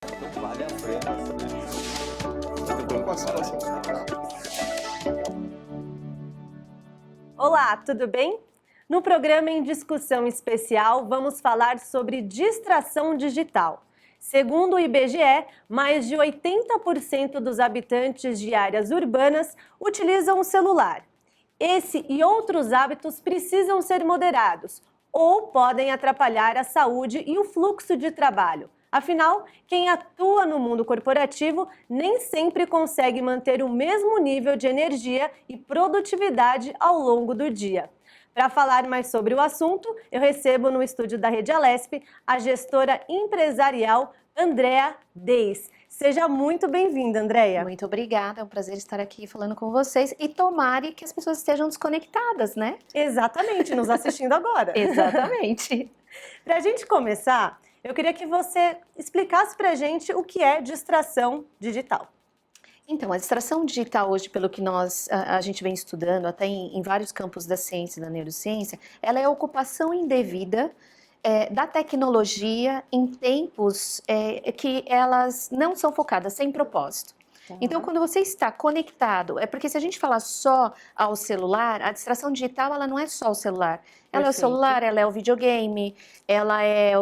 Vale a pena, né? Eu posso. Olá, tudo bem? No programa em discussão especial, vamos falar sobre distração digital. Segundo o IBGE, mais de 80% dos habitantes de áreas urbanas utilizam o celular. Esse e outros hábitos precisam ser moderados ou podem atrapalhar a saúde e o fluxo de trabalho. Afinal, quem atua no mundo corporativo nem sempre consegue manter o mesmo nível de energia e produtividade ao longo do dia. Para falar mais sobre o assunto, eu recebo no estúdio da Rede Alesp a gestora empresarial Andréa Deis. Seja muito bem-vinda, Andréa. Muito obrigada, é um prazer estar aqui falando com vocês e tomare que as pessoas estejam desconectadas, né? Exatamente, nos assistindo agora. Exatamente. Para a gente começar, eu queria que você explicasse para a gente o que é distração digital. Então, a distração digital hoje, pelo que a gente vem estudando, até em vários campos da ciência e da neurociência, ela é a ocupação indevida da tecnologia em tempos que elas não são focadas, sem propósito. Então, quando você está conectado, é porque se a gente falar só ao celular, a distração digital, ela não é só o celular. Ela é o celular, ela é o videogame, ela é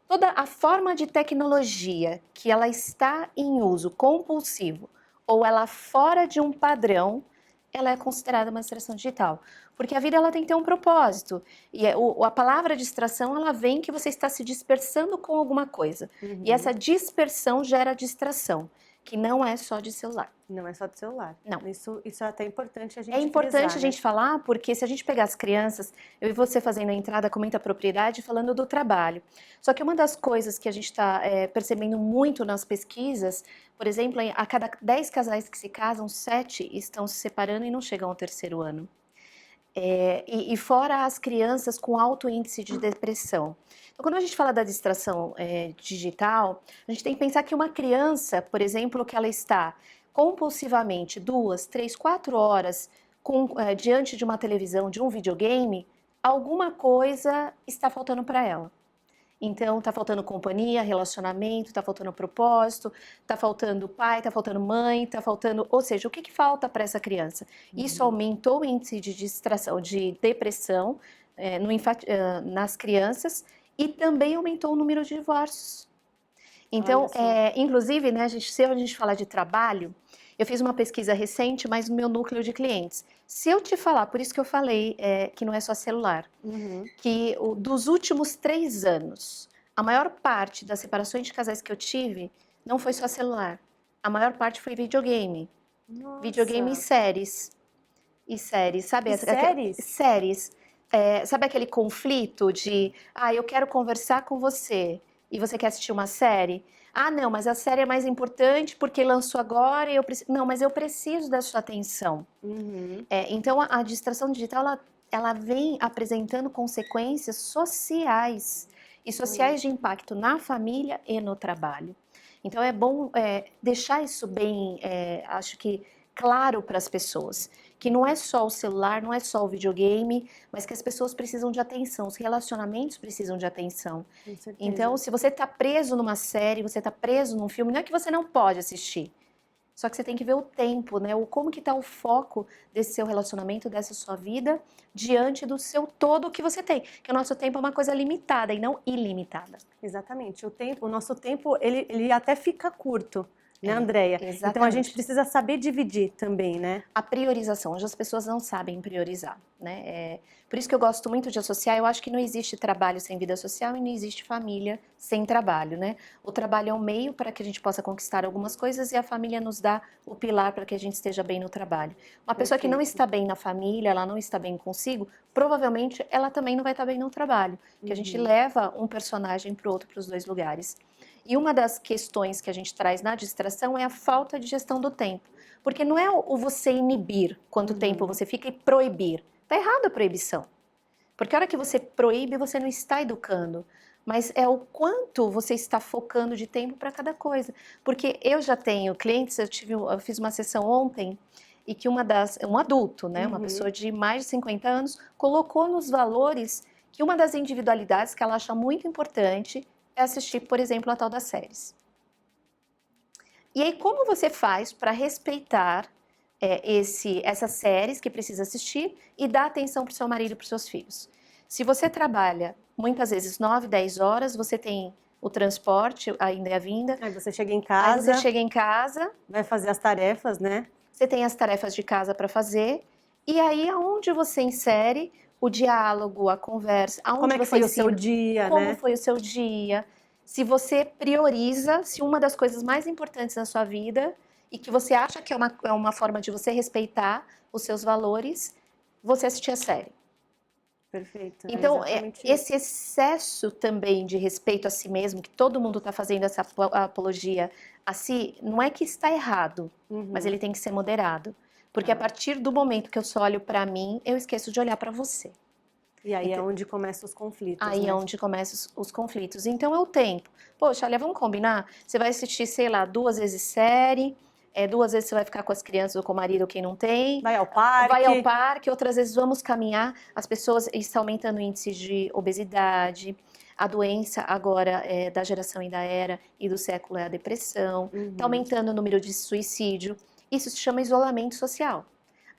toda a forma de tecnologia que ela está em uso compulsivo ou ela fora de um padrão, ela é considerada uma distração digital. Porque a vida ela tem que ter um propósito. E a palavra distração, ela vem que você está se dispersando com alguma coisa. Uhum. E essa dispersão gera distração, que não é só de celular. Não é só de celular. Não. Isso é até importante a gente É importante frisar, a gente falar, porque se a gente pegar as crianças, eu e você fazendo a entrada com muita propriedade, falando do trabalho. Só que uma das coisas que a gente está percebendo muito nas pesquisas, por exemplo, a cada 10 casais que se casam, 7 estão se separando e não chegam ao terceiro ano. E fora as crianças com alto índice de depressão. Então, quando a gente fala da distração digital, a gente tem que pensar que uma criança, por exemplo, que ela está compulsivamente 2, 3, 4 horas diante de uma televisão, de um videogame, alguma coisa está faltando para ela. Então, está faltando companhia, relacionamento, está faltando propósito, está faltando pai, está faltando mãe, está faltando... Ou seja, o que falta para essa criança? Isso aumentou o índice de distração, de depressão nas crianças e também aumentou o número de divórcios. Então, inclusive, né, se a gente falar de trabalho, eu fiz uma pesquisa recente, mas no meu núcleo de clientes. Se eu te falar, por isso que eu falei que não é só celular, que dos últimos 3 anos, a maior parte das separações de casais que eu tive não foi só celular. A maior parte foi videogame. Nossa. Videogame e séries. Sabe? Séries? Séries. Sabe aquele conflito de, eu quero conversar com você e você quer assistir uma série? Ah, não, mas a série é mais importante porque lançou agora e eu preciso... Não, mas eu preciso da sua atenção. Então, a distração digital, ela vem apresentando consequências sociais e sociais de impacto na família e no trabalho. Então, é bom deixar isso bem, acho que, claro para as pessoas, que não é só o celular, não é só o videogame, mas que as pessoas precisam de atenção, os relacionamentos precisam de atenção. Com certeza. Então, se você está preso numa série, você está preso num filme, não é que você não pode assistir, só que você tem que ver o tempo, né? Como que está o foco desse seu relacionamento, dessa sua vida, diante do seu todo que você tem. Que o nosso tempo é uma coisa limitada e não ilimitada. Exatamente. O nosso tempo, ele até fica curto, né, Andréa? Exatamente. Então, a gente precisa saber dividir também, né? A priorização, hoje as pessoas não sabem priorizar, né? Por isso que eu gosto muito de associar, eu acho que não existe trabalho sem vida social e não existe família sem trabalho, né? O trabalho é um meio para que a gente possa conquistar algumas coisas e a família nos dá o pilar para que a gente esteja bem no trabalho. Uma pessoa que não está bem na família, ela não está bem consigo, provavelmente ela também não vai estar bem no trabalho, porque a gente leva um personagem para o outro, para os dois lugares. E uma das questões que a gente traz na distração é a falta de gestão do tempo. Porque não é o você inibir quanto tempo você fica e proibir. Está errado a proibição. Porque a hora que você proíbe, você não está educando. Mas é o quanto você está focando de tempo para cada coisa. Porque eu já tenho clientes, eu fiz uma sessão ontem, e que um adulto, né, uma pessoa de mais de 50 anos, colocou nos valores que uma das individualidades que ela acha muito importante é assistir, por exemplo, a tal das séries. E aí, como você faz para respeitar essas séries que precisa assistir e dar atenção para o seu marido e para os seus filhos? Se você trabalha muitas vezes 9, 10 horas, você tem o transporte, ainda é a vinda. Aí você chega em Aí casa, você chega em casa, vai fazer as tarefas, né? você tem as tarefas de casa para fazer. E aí, aonde você insere o diálogo, a conversa, aonde Como é que você foi o seu ensina dia, como né? foi o seu dia, se você prioriza, se uma das coisas mais importantes na sua vida e que você acha que é uma forma de você respeitar os seus valores, você assistir a série. Perfeito. Então, exatamente isso. esse excesso também de respeito a si mesmo, que todo mundo está fazendo essa apologia a si, não é que está errado, mas ele tem que ser moderado. Porque a partir do momento que eu só olho para mim, eu esqueço de olhar para você. E aí é onde começam os conflitos, Aí né? é onde começam os conflitos. Então é o tempo. Poxa, olha, vamos combinar? Você vai assistir, sei lá, 2 vezes série, 2 vezes você vai ficar com as crianças ou com o marido, quem não tem. Vai ao parque. Vai ao parque, outras vezes vamos caminhar. As pessoas estão aumentando o índice de obesidade. A doença agora da geração e da era e do século é a depressão. Está aumentando o número de suicídio. Isso se chama isolamento social.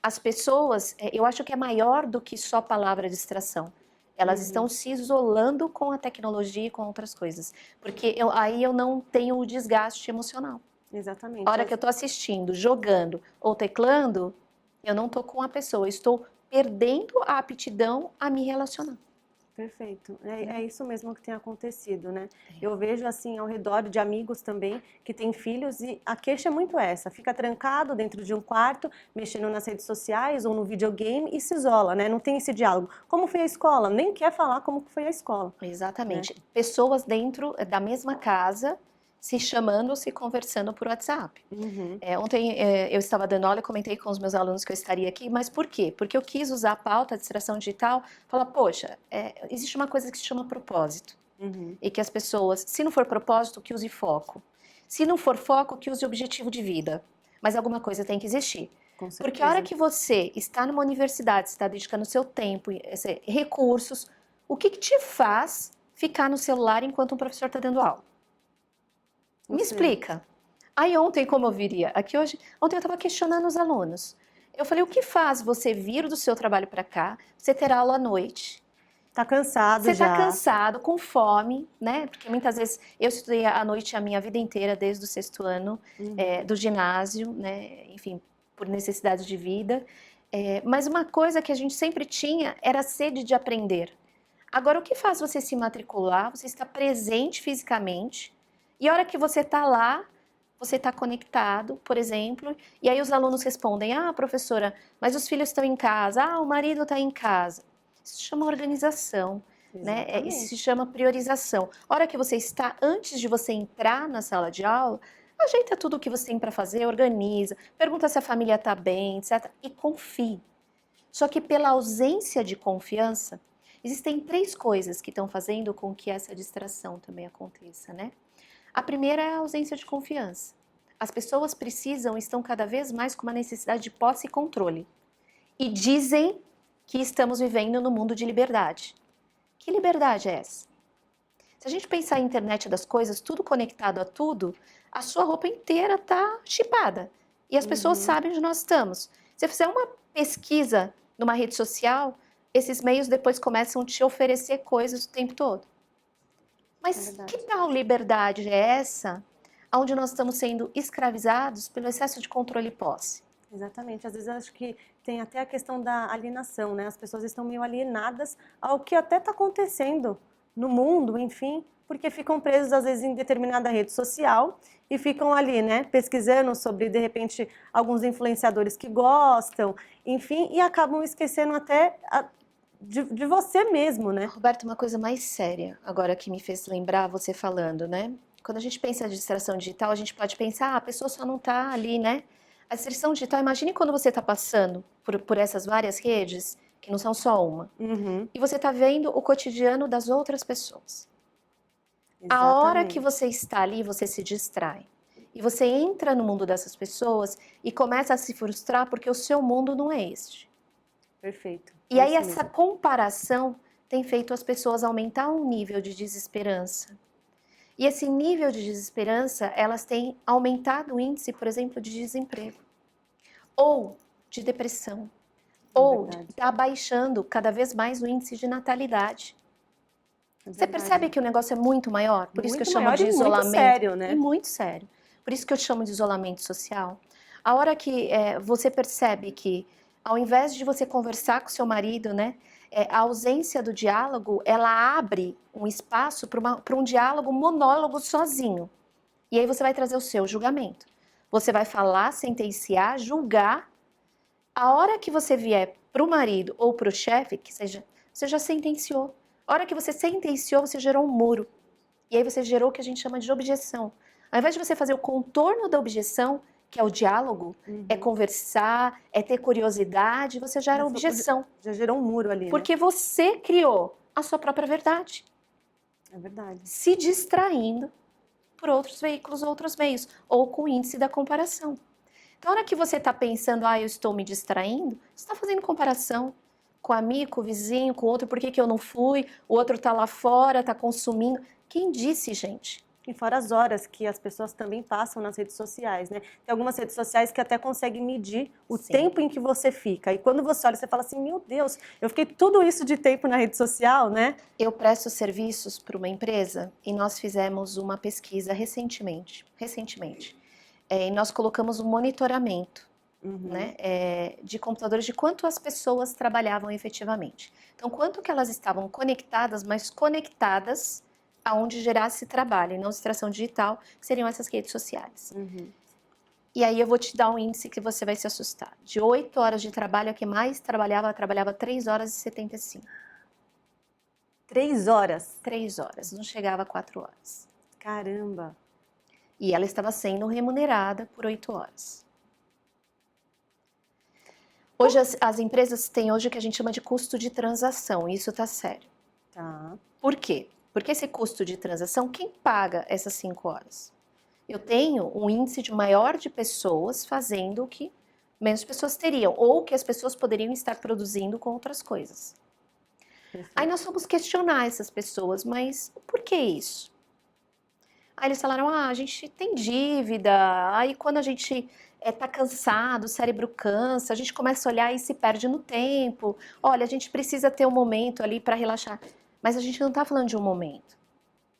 As pessoas, eu acho que é maior do que só palavra distração. Elas estão se isolando com a tecnologia e com outras coisas. Porque aí eu não tenho o desgaste emocional. Exatamente. A hora que eu estou assistindo, jogando ou teclando, eu não estou com a pessoa, eu estou perdendo a aptidão a me relacionar. Perfeito. É isso mesmo que tem acontecido, né? Eu vejo assim ao redor de amigos também que têm filhos e a queixa é muito essa, fica trancado dentro de um quarto, mexendo nas redes sociais ou no videogame e se isola, né? Não tem esse diálogo. Como foi a escola? Nem quer falar como foi a escola. Exatamente. Pessoas dentro da mesma casa se chamando, se conversando por WhatsApp. Ontem eu estava dando aula e comentei com os meus alunos que eu estaria aqui, mas por quê? Porque eu quis usar a pauta, a distração digital, falar, poxa, existe uma coisa que se chama propósito. E que as pessoas, se não for propósito, que use foco. Se não for foco, que use objetivo de vida. Mas alguma coisa tem que existir. Com certeza. Porque a hora que você está numa universidade, está dedicando seu tempo, recursos, o que te faz ficar no celular enquanto um professor está dando aula? Me explica. Aí ontem, como eu viria aqui hoje, ontem eu estava questionando os alunos. Eu falei, o que faz você vir do seu trabalho para cá, você ter aula à noite? Tá cansado Você já. está cansado, com fome, né? Porque muitas vezes eu estudei à noite a minha vida inteira, desde o 6º ano do ginásio, né? Enfim, por necessidade de vida. Mas uma coisa que a gente sempre tinha era a sede de aprender. Agora, o que faz você se matricular? Você está presente fisicamente. E a hora que você está lá, você está conectado, por exemplo, e aí os alunos respondem, professora, mas os filhos estão em casa, o marido está em casa. Isso se chama organização, né? Isso se chama priorização. A hora que você está, antes de você entrar na sala de aula, ajeita tudo o que você tem para fazer, organiza, pergunta se a família está bem, etc. E confie. Só que pela ausência de confiança, existem 3 coisas que estão fazendo com que essa distração também aconteça, né? A primeira é a ausência de confiança. As pessoas estão cada vez mais com uma necessidade de posse e controle. E dizem que estamos vivendo no mundo de liberdade. Que liberdade é essa? Se a gente pensar em internet das coisas, tudo conectado a tudo, a sua roupa inteira está chipada. E as pessoas sabem onde nós estamos. Se você fizer uma pesquisa numa rede social, esses meios depois começam a te oferecer coisas o tempo todo. Mas que tal liberdade é essa, onde nós estamos sendo escravizados pelo excesso de controle e posse? Exatamente. Às vezes eu acho que tem até a questão da alienação, né? As pessoas estão meio alienadas ao que até está acontecendo no mundo, enfim, porque ficam presos às vezes em determinada rede social e ficam ali, né, pesquisando sobre, de repente, alguns influenciadores que gostam, enfim, e acabam esquecendo até de você mesmo, né? Roberto, uma coisa mais séria, agora que me fez lembrar você falando, né? Quando a gente pensa em distração digital, a gente pode pensar, a pessoa só não está ali, né? A distração digital, imagine quando você está passando por essas várias redes, que não são só uma, e você está vendo o cotidiano das outras pessoas. A hora que você está ali, você se distrai. E você entra no mundo dessas pessoas e começa a se frustrar porque o seu mundo não é este. Perfeito. E aí essa comparação tem feito as pessoas aumentar um nível de desesperança, E esse nível de desesperança, elas têm aumentado o índice, por exemplo, de desemprego, ou de depressão, ou verdade. está baixando cada vez mais o índice de natalidade. É Você verdade. percebe que o negócio é muito maior? Por isso que eu Muito chamo maior de e muito isolamento. sério, né? E muito sério. Por isso que eu chamo de isolamento social. A hora que você percebe que, ao invés de você conversar com seu marido, né, a ausência do diálogo, ela abre um espaço para um diálogo monólogo sozinho. E aí você vai trazer o seu julgamento. Você vai falar, sentenciar, julgar. A hora que você vier para o marido ou para o chefe, que seja, você já sentenciou. A hora que você sentenciou, você gerou um muro. E aí você gerou o que a gente chama de objeção. Ao invés de você fazer o contorno da objeção, que é o diálogo, é conversar, é ter curiosidade, você gera objeção. Já gerou um muro ali, né? Porque você criou a sua própria verdade, É verdade. se distraindo por outros veículos, outros meios, ou com o índice da comparação. Então, na hora que você está pensando, eu estou me distraindo, você está fazendo comparação com o amigo, com o vizinho, com o outro, por que eu não fui, o outro está lá fora, está consumindo. Quem disse, gente? E fora as horas que as pessoas também passam nas redes sociais, né? Tem algumas redes sociais que até conseguem medir o Sim. tempo em que você fica. E quando você olha, você fala assim, meu Deus, eu fiquei tudo isso de tempo na rede social, né? Eu presto serviços para uma empresa e nós fizemos uma pesquisa recentemente. E nós colocamos um monitoramento, né, de computadores de quanto as pessoas trabalhavam efetivamente. Então, quanto que elas estavam conectadas, mas conectadas aonde gerasse trabalho e não distração digital, que seriam essas redes sociais. E aí eu vou te dar um índice que você vai se assustar. De 8 horas de trabalho, a que mais trabalhava 3 horas e 75. 3 horas. 3 horas, não chegava a 4 horas. Caramba. E ela estava sendo remunerada por 8 horas. Hoje as empresas têm hoje o que a gente chama de custo de transação, e isso está sério. Tá. Por quê? Porque esse custo de transação, quem paga essas 5 horas? Eu tenho um índice maior de pessoas fazendo o que menos pessoas teriam, ou que as pessoas poderiam estar produzindo com outras coisas. Aí nós fomos questionar essas pessoas, mas por que isso? Aí eles falaram, a gente tem dívida, aí quando a gente tá cansado, o cérebro cansa, a gente começa a olhar e se perde no tempo. Olha, a gente precisa ter um momento ali para relaxar. Mas a gente não está falando de um momento.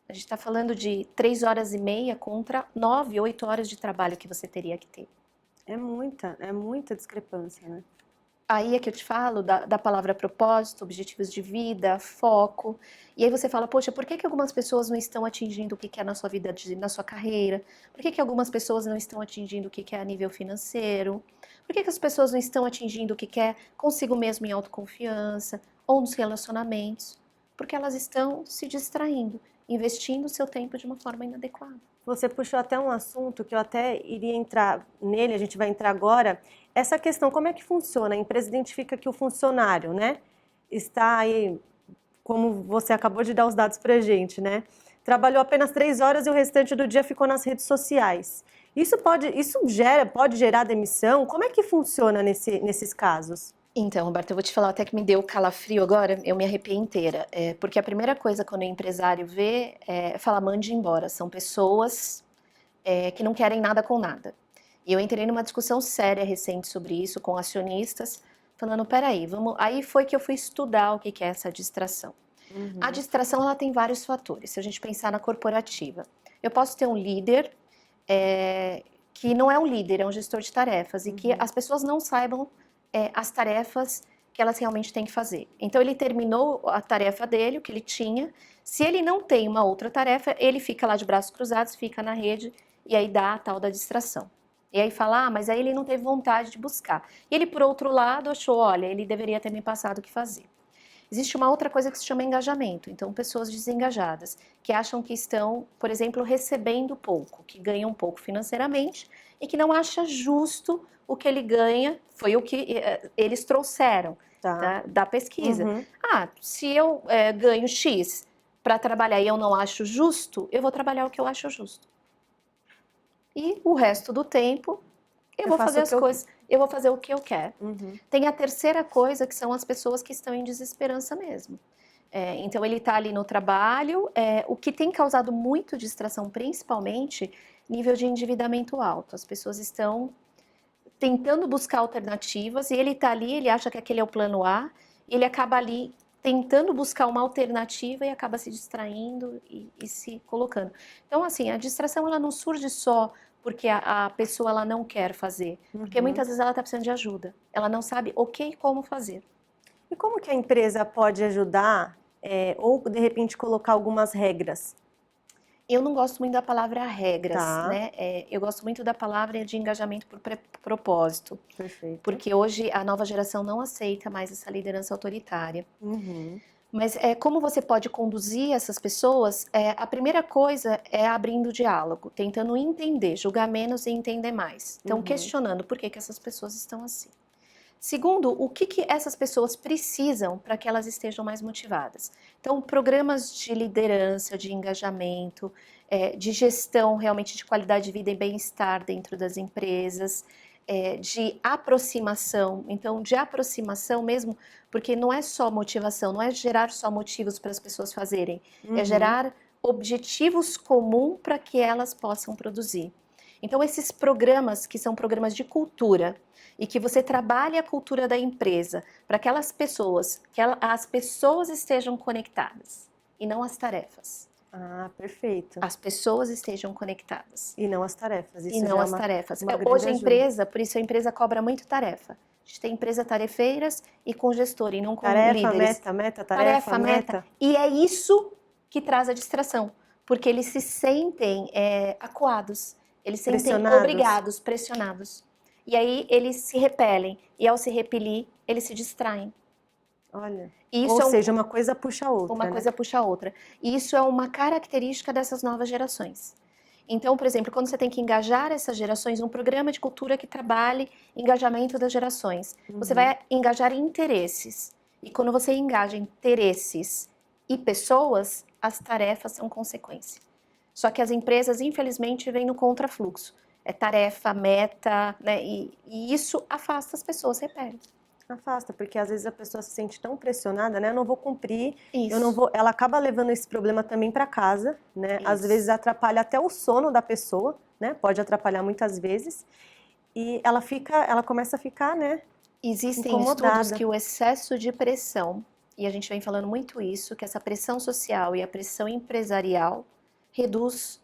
A gente está falando de 3 horas e meia contra 9, 8 horas de trabalho que você teria que ter. É muita discrepância, né? Aí é que eu te falo da palavra propósito, objetivos de vida, foco. E aí você fala, poxa, por que algumas pessoas não estão atingindo o que quer na sua vida, na sua carreira? Por que algumas pessoas não estão atingindo o que quer a nível financeiro? Por que as pessoas não estão atingindo o que quer consigo mesmo em autoconfiança ou nos relacionamentos? Porque elas estão se distraindo, investindo o seu tempo de uma forma inadequada. Você puxou até um assunto que eu até iria entrar nele, a gente vai entrar agora. Essa questão, como é que funciona? A empresa identifica que o funcionário, né, está aí, como você acabou de dar os dados para a gente, né? Trabalhou apenas 3 horas e o restante do dia ficou nas redes sociais. Isso pode gerar demissão? Como é que funciona nesses casos? Então, Roberto, eu vou te falar até que me deu calafrio agora, eu me arrepiei inteira. Porque a primeira coisa quando o empresário vê é falar, mande embora. São pessoas que não querem nada com nada. E eu entrei numa discussão séria recente sobre isso com acionistas, falando, peraí, vamos... Aí foi que eu fui estudar o que é essa distração. A distração, ela tem vários fatores. Se a gente pensar na corporativa, eu posso ter um líder que não é um líder, é um gestor de tarefas, e que as pessoas não saibam as tarefas que elas realmente têm que fazer. Então, ele terminou a tarefa dele, o que ele tinha. Se ele não tem uma outra tarefa, ele fica lá de braços cruzados, fica na rede, e aí dá a tal da distração. E aí fala, mas aí ele não teve vontade de buscar. E ele, por outro lado, achou, olha, ele deveria ter me passado o que fazer. Existe uma outra coisa que se chama engajamento. Então, pessoas desengajadas, que acham que estão, por exemplo, recebendo pouco, que ganham pouco financeiramente, e que não acha justo o que ele ganha, foi o que eles trouxeram da pesquisa. Se eu ganho X para trabalhar e eu não acho justo, eu vou trabalhar o que eu acho justo. E o resto do tempo, eu vou fazer as coisas, eu vou fazer o que eu quero. Tem a terceira coisa, que são as pessoas que estão em desesperança mesmo. Então, ele está ali no trabalho. O que tem causado muito distração, principalmente, nível de endividamento alto. As pessoas estão tentando buscar alternativas e ele está ali, ele acha que aquele é o plano A, e ele acaba ali tentando buscar uma alternativa e acaba se distraindo e se colocando. Então, assim, a distração ela não surge só porque a pessoa ela não quer fazer, porque muitas vezes ela está precisando de ajuda. Ela não sabe o que e como fazer. E como que a empresa pode ajudar ou, de repente, colocar algumas regras? Eu não gosto muito da palavra regras, Tá. né? Eu gosto muito da palavra de engajamento por propósito, Perfeito. porque hoje a nova geração não aceita mais essa liderança autoritária. Uhum. Mas como você pode conduzir essas pessoas? A primeira coisa é abrindo o diálogo, tentando entender, julgar menos e entender mais. Então, questionando por que essas pessoas estão assim. Segundo, o que essas pessoas precisam para que elas estejam mais motivadas. Então, programas de liderança, de engajamento, de gestão realmente de qualidade de vida e bem-estar dentro das empresas, de aproximação. Então, de aproximação mesmo, porque não é só motivação, não é gerar só motivos para as pessoas fazerem, é gerar objetivos comuns para que elas possam produzir. Então, esses programas que são programas de cultura, e que você trabalhe a cultura da empresa para que as pessoas estejam conectadas e não as tarefas. Ah, perfeito. As pessoas estejam conectadas. E não as tarefas. Isso E não já é as tarefas. uma grande Hoje a ajuda. empresa, por isso a empresa cobra muito tarefa. A gente tem empresa tarefeiras e com gestor e não com Tarefa, líderes. tarefa, meta. E é isso que traz a distração, porque eles se sentem acuados, eles se sentem Pressionados. obrigados, pressionados. E aí eles se repelem, e ao se repelir, eles se distraem. Olha, E isso ou seja, uma coisa puxa a outra, uma né? coisa puxa a outra. E isso é uma característica dessas novas gerações. Então, por exemplo, quando você tem que engajar essas gerações, um programa de cultura que trabalhe engajamento das gerações, você vai engajar interesses. E quando você engaja interesses e pessoas, as tarefas são consequência. Só que as empresas, infelizmente, vêm no contrafluxo. É tarefa, meta, né? E isso afasta as pessoas, repele. Afasta, porque às vezes a pessoa se sente tão pressionada, né? Eu não vou cumprir, Isso. eu não vou. Ela acaba levando esse problema também para casa, né? Às Isso. vezes atrapalha até o sono da pessoa, né? Pode atrapalhar muitas vezes. E ela começa a ficar, né? Existem incomodada. estudos que o excesso de pressão, e a gente vem falando muito isso, que essa pressão social e a pressão empresarial reduz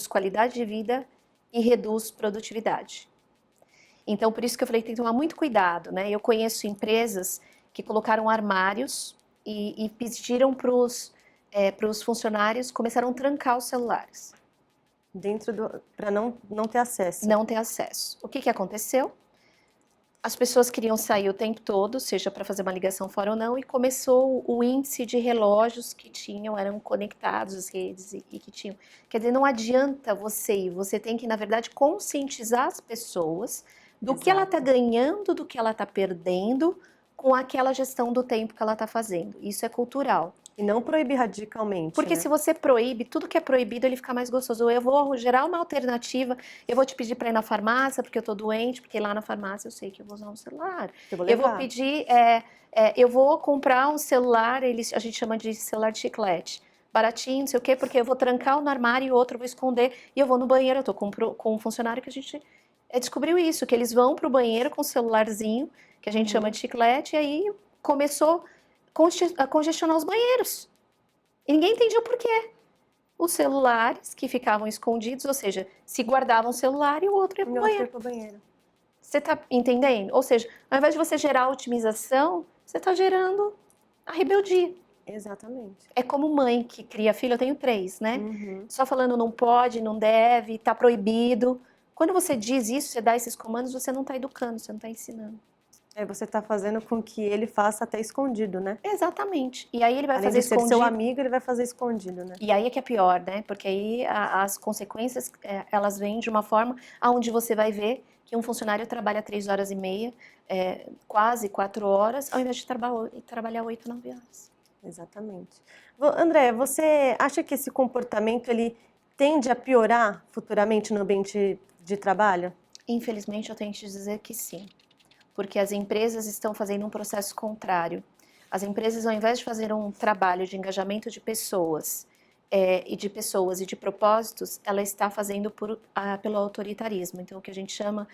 qualidade de vida e reduz produtividade. Então, por isso que eu falei que tem que tomar muito cuidado, né? Eu conheço empresas que colocaram armários e pediram para os funcionários, começaram a trancar os celulares. Para não ter acesso. Não ter acesso. O que aconteceu? As pessoas queriam sair o tempo todo, seja para fazer uma ligação fora ou não, e começou o índice de relógios que eram conectados às redes e que tinham. Quer dizer, não adianta você ir, você tem que, na verdade, conscientizar as pessoas do que ela está ganhando, do que ela está perdendo com aquela gestão do tempo que ela está fazendo. Isso é cultural. E não proibir radicalmente. Porque né? se você proíbe, tudo que é proibido, ele fica mais gostoso. Eu vou gerar uma alternativa, eu vou te pedir para ir na farmácia, porque eu tô doente, porque lá na farmácia eu sei que eu vou usar um celular. Eu vou pedir, eu vou comprar um celular, a gente chama de celular de chiclete, baratinho, não sei o quê, porque eu vou trancar um no armário e o outro eu vou esconder, e eu vou no banheiro, eu tô com um funcionário que a gente descobriu isso, que eles vão pro banheiro com um celularzinho, que a gente chama de chiclete, e aí começou a congestionar os banheiros. E ninguém entendia o porquê. Os celulares que ficavam escondidos, ou seja, se guardavam o celular e o outro ia pro banheiro. Você tá entendendo? Ou seja, ao invés de você gerar a otimização, você tá gerando a rebeldia. Exatamente. É como mãe que cria filho, eu tenho 3, né? Só falando não pode, não deve, tá proibido. Quando você diz isso, você dá esses comandos, você não tá educando, você não tá ensinando. Você está fazendo com que ele faça até escondido, né? Exatamente. E aí ele vai Além fazer de ser escondido. seu amigo, ele vai fazer escondido, né? E aí é que é pior, né? Porque aí as consequências, elas vêm de uma forma onde você vai ver que um funcionário trabalha 3h30, quase 4 horas, ao invés de trabalhar 8, 9 horas. Exatamente. André, você acha que esse comportamento ele tende a piorar futuramente no ambiente de trabalho? Infelizmente, eu tenho que te dizer que sim. Porque as empresas estão fazendo um processo contrário. As empresas, ao invés de fazer um trabalho de engajamento de pessoas, e de propósitos, ela está fazendo pelo autoritarismo. Então, o que a gente chama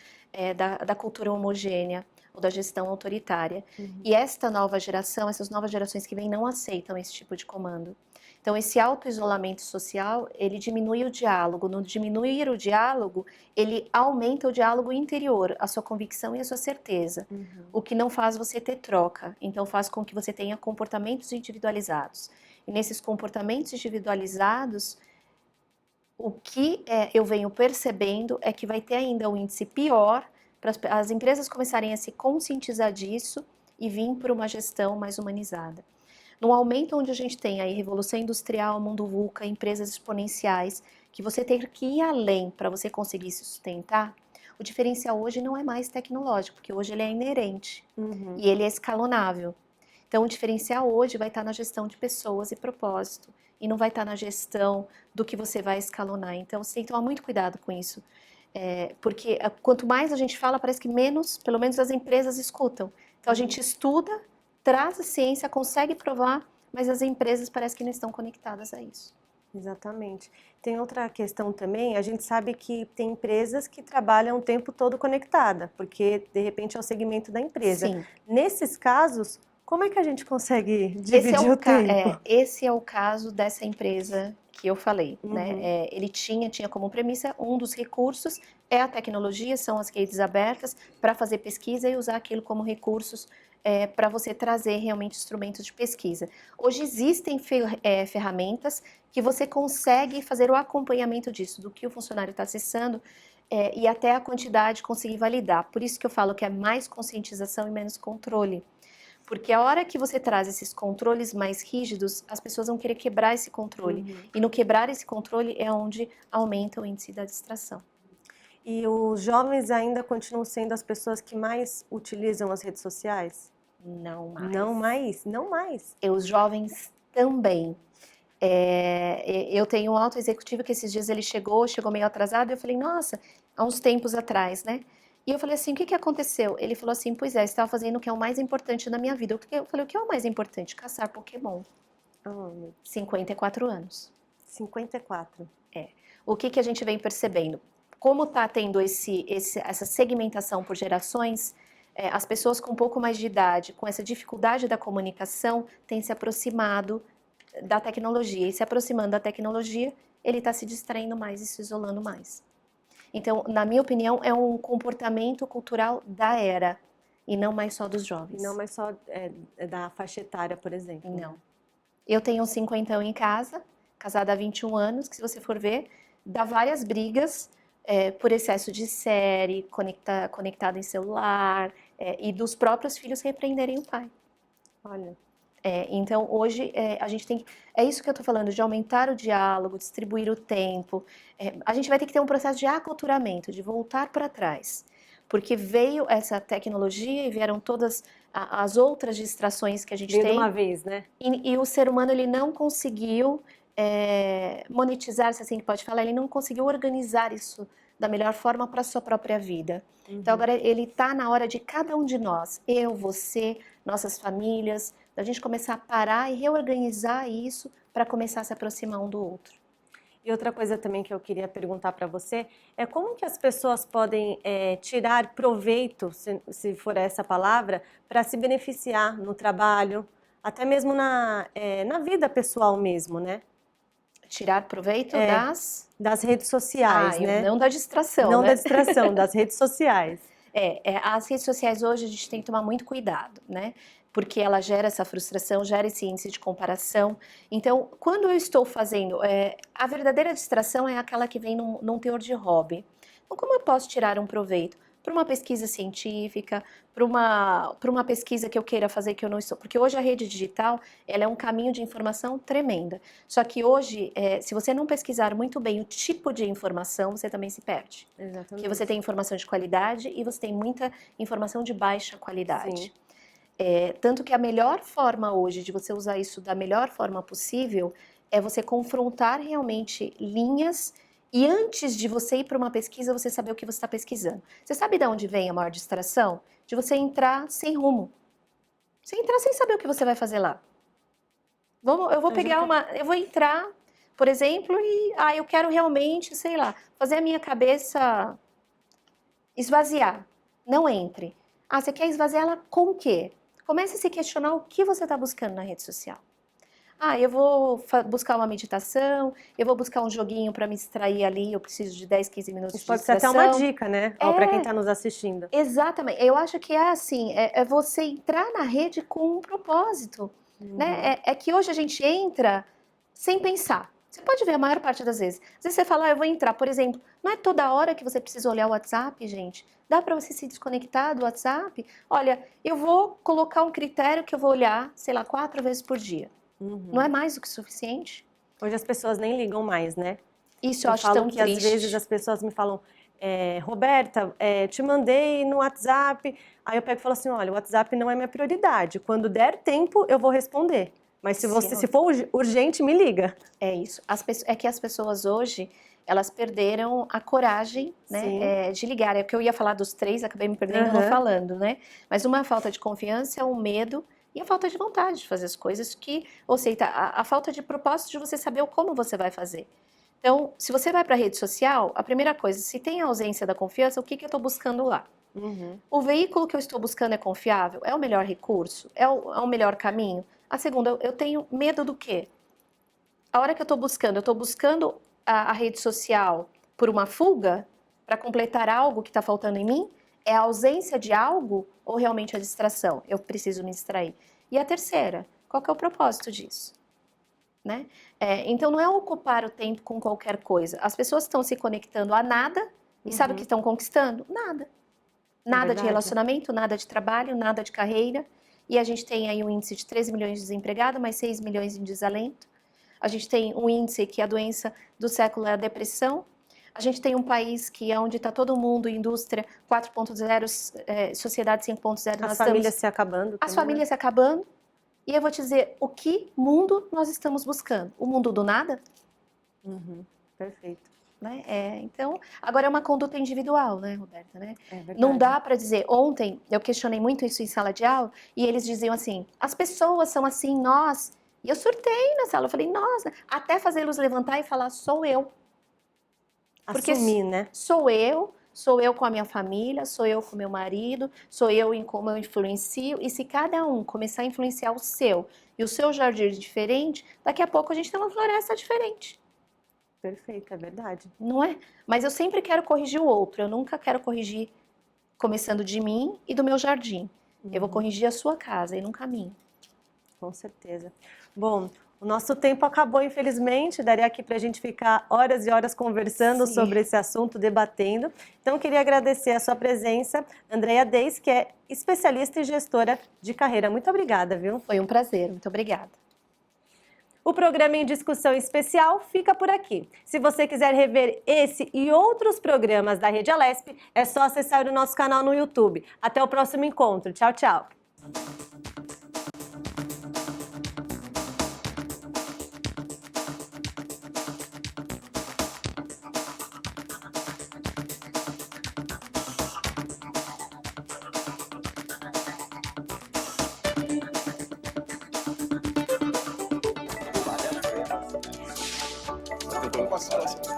da cultura homogênea ou da gestão autoritária. E esta nova geração, essas novas gerações que vêm, não aceitam esse tipo de comando. Então, esse auto-isolamento social, ele diminui o diálogo. No diminuir o diálogo, ele aumenta o diálogo interior, a sua convicção e a sua certeza. O que não faz você ter troca. Então, faz com que você tenha comportamentos individualizados. E nesses comportamentos individualizados, o que eu venho percebendo é que vai ter ainda um índice pior para as empresas começarem a se conscientizar disso e vir para uma gestão mais humanizada. Num aumento onde a gente tem aí revolução industrial, mundo VUCA, empresas exponenciais, que você tem que ir além para você conseguir se sustentar, o diferencial hoje não é mais tecnológico, porque hoje ele é inerente e ele é escalonável. Então, o diferencial hoje vai estar na gestão de pessoas e propósito, e não vai estar na gestão do que você vai escalonar. Então, você tem que tomar muito cuidado com isso, porque quanto mais a gente fala, parece que menos, pelo menos as empresas escutam. Então, a gente estuda, traz a ciência, consegue provar, mas as empresas parece que não estão conectadas a isso. Exatamente. Tem outra questão também, a gente sabe que tem empresas que trabalham o tempo todo conectada, porque, de repente, é o segmento da empresa. Sim. Nesses casos, como é que a gente consegue dividir o tempo? Esse é o caso dessa empresa que eu falei, né? Ele tinha como premissa, um dos recursos é a tecnologia, são as redes abertas para fazer pesquisa e usar aquilo como recursos para você trazer realmente instrumentos de pesquisa. Hoje existem ferramentas que você consegue fazer o acompanhamento disso, do que o funcionário está acessando e até a quantidade conseguir validar. Por isso que eu falo que é mais conscientização e menos controle. Porque a hora que você traz esses controles mais rígidos, as pessoas vão querer quebrar esse controle. E no quebrar esse controle é onde aumenta o índice da distração. E os jovens ainda continuam sendo as pessoas que mais utilizam as redes sociais? Não mais. Não mais? Não mais? E os jovens também. Eu tenho um alto executivo que esses dias ele chegou meio atrasado, e eu falei, nossa, há uns tempos atrás, né? E eu falei assim, o que aconteceu? Ele falou assim, pois é, você estava fazendo o que é o mais importante na minha vida. Eu falei, o que é o mais importante? Caçar Pokémon. 54 anos. 54. O que a gente vem percebendo? Como está tendo essa segmentação por gerações, as pessoas com um pouco mais de idade, com essa dificuldade da comunicação, têm se aproximado da tecnologia. E se aproximando da tecnologia, ele está se distraindo mais e se isolando mais. Então, na minha opinião, é um comportamento cultural da era, e não mais só dos jovens. Não mais só da faixa etária, por exemplo. Não. Eu tenho um 50 em casa, casada há 21 anos, que se você for ver, dá várias brigas por excesso de série, conectado em celular, e dos próprios filhos repreenderem o pai. Olha. Então, hoje, a gente tem que... É isso que eu estou falando, de aumentar o diálogo, distribuir o tempo. A gente vai ter que ter um processo de aculturamento, de voltar para trás. Porque veio essa tecnologia e vieram todas as outras distrações que a gente tem. De uma vez, né? E o ser humano, ele não conseguiu monetizar, se assim que pode falar, ele não conseguiu organizar isso da melhor forma para a sua própria vida. Então, agora ele está na hora de cada um de nós, eu, você, nossas famílias, da gente começar a parar e reorganizar isso para começar a se aproximar um do outro. E outra coisa também que eu queria perguntar para você é como que as pessoas podem tirar proveito, se for essa palavra, para se beneficiar no trabalho, até mesmo na vida pessoal mesmo, né? Tirar proveito das redes sociais, né? Não da distração, Não né? da distração, das redes sociais. As redes sociais hoje a gente tem que tomar muito cuidado, né? Porque ela gera essa frustração, gera esse índice de comparação. Então, quando eu estou fazendo... a verdadeira distração é aquela que vem num teor de hobby. Então, como eu posso tirar um proveito? Para uma pesquisa científica, para uma pesquisa que eu queira fazer que eu não estou... Porque hoje a rede digital, ela é um caminho de informação tremenda. Só que hoje, se você não pesquisar muito bem o tipo de informação, você também se perde. Exatamente. Porque você tem informação de qualidade e você tem muita informação de baixa qualidade. Sim. Tanto que a melhor forma hoje de você usar isso da melhor forma possível é você confrontar realmente linhas e antes de você ir para uma pesquisa, você saber o que você está pesquisando. Você sabe de onde vem a maior distração? De você entrar sem rumo. Você entrar sem saber o que você vai fazer lá. Eu vou entrar, por exemplo, e eu quero realmente, sei lá, fazer a minha cabeça esvaziar. Não entre. Você quer esvaziar ela com o quê? Comece a se questionar o que você está buscando na rede social. Eu vou buscar uma meditação, eu vou buscar um joguinho para me distrair ali, eu preciso de 10, 15 minutos Isso de pode ser distração. até uma dica, né? Para quem está nos assistindo. Exatamente. Eu acho que é assim, é você entrar na rede com um propósito. Né? É que hoje a gente entra sem pensar. Você pode ver a maior parte das vezes. Às vezes você fala, eu vou entrar, por exemplo, não é toda hora que você precisa olhar o WhatsApp, gente. Dá para você se desconectar do WhatsApp? Olha, eu vou colocar um critério que eu vou olhar, sei lá, 4 vezes por dia. Não é mais do que suficiente? Hoje as pessoas nem ligam mais, né? Isso eu acho tão que triste. Às vezes as pessoas me falam, Roberta, te mandei no WhatsApp. Aí eu pego e falo assim, olha, o WhatsApp não é minha prioridade. Quando der tempo, eu vou responder. Mas se for urgente, me liga. É isso. É que as pessoas hoje, elas perderam a coragem, né, de ligar. É o que eu ia falar dos 3, acabei me perdendo não falando, né? Mas uma falta de confiança, um medo e a falta de vontade de fazer as coisas ou seja, a falta de propósito de você saber como você vai fazer. Então, se você vai para a rede social, a primeira coisa, se tem a ausência da confiança, o que eu estou buscando lá? O veículo que eu estou buscando é confiável? É o melhor recurso? É o melhor caminho? A segunda, eu tenho medo do quê? A hora que eu estou buscando a rede social por uma fuga, para completar algo que está faltando em mim? É a ausência de algo ou realmente a distração? Eu preciso me distrair. E a terceira, qual que é o propósito disso? Né? Então não é ocupar o tempo com qualquer coisa. As pessoas estão se conectando a nada e sabe o que estão conquistando? Nada. Nada de relacionamento, nada de trabalho, nada de carreira. E a gente tem aí um índice de 13 milhões de desempregados, mais 6 milhões em desalento. A gente tem um índice que a doença do século é a depressão. A gente tem um país que é onde está todo mundo, indústria 4.0, sociedade 5.0. As famílias se acabando. As famílias se acabando. E eu vou te dizer, o que mundo nós estamos buscando? O mundo do nada? Perfeito. Né? Então, agora é uma conduta individual, né, Roberta? Né? Não dá para dizer, ontem eu questionei muito isso em sala de aula, e eles diziam assim, as pessoas são assim, nós. E eu surtei na sala, eu falei, nossa, até fazê-los levantar e falar, sou eu. Porque assumir, né? Sou eu com a minha família, sou eu com o meu marido, sou eu em como eu influencio, e se cada um começar a influenciar o seu, e o seu jardim diferente, daqui a pouco a gente tem uma floresta diferente. Perfeito, é verdade. Não é? Mas eu sempre quero corrigir o outro, eu nunca quero corrigir começando de mim e do meu jardim. Eu vou corrigir a sua casa e nunca a minha. Com certeza. Bom, o nosso tempo acabou, infelizmente. Daria aqui para a gente ficar horas e horas conversando sobre esse assunto, debatendo. Então, queria agradecer a sua presença, Andréia Deis, que é especialista e gestora de carreira. Muito obrigada, viu? Foi um prazer, muito obrigada. O programa em discussão especial fica por aqui. Se você quiser rever esse e outros programas da Rede Alesp, é só acessar o nosso canal no YouTube. Até o próximo encontro. Tchau, tchau. Preocupação.